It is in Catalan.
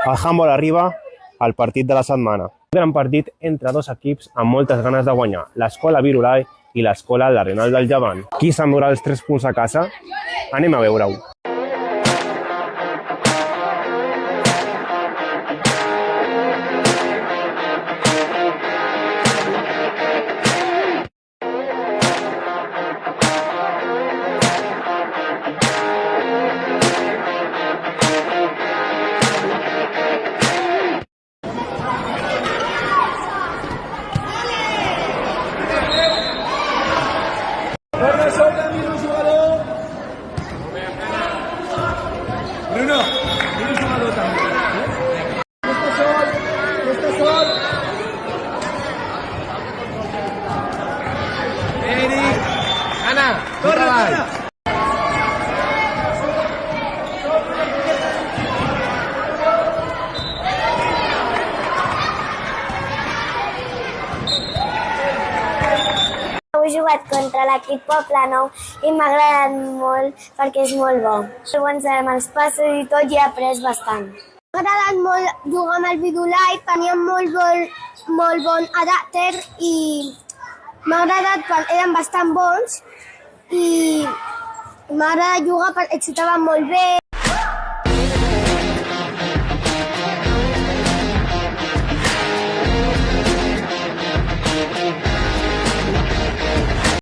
El handball arriba al partit de la setmana. Un gran partit entre dos equips amb moltes ganes de guanyar, l'Escola Virolai i l'Escola l'Arenal del Llevant. Qui s'endurà els 3 punts a casa? Anem a veure-ho. Bruno, mira un jugador també. Aquesta sol. Eric, Anna, corre, Anna. He jugat contra l'equip Poblenou i m'ha agradat molt perquè és molt bo. Llavors amb els passos i tot i he après bastant. M'ha agradat molt jugar amb el Virolai, tenia molt bon adapter i m'ha agradat perquè eren bastant bons i m'ha agradat jugar perquè xutaven molt bé.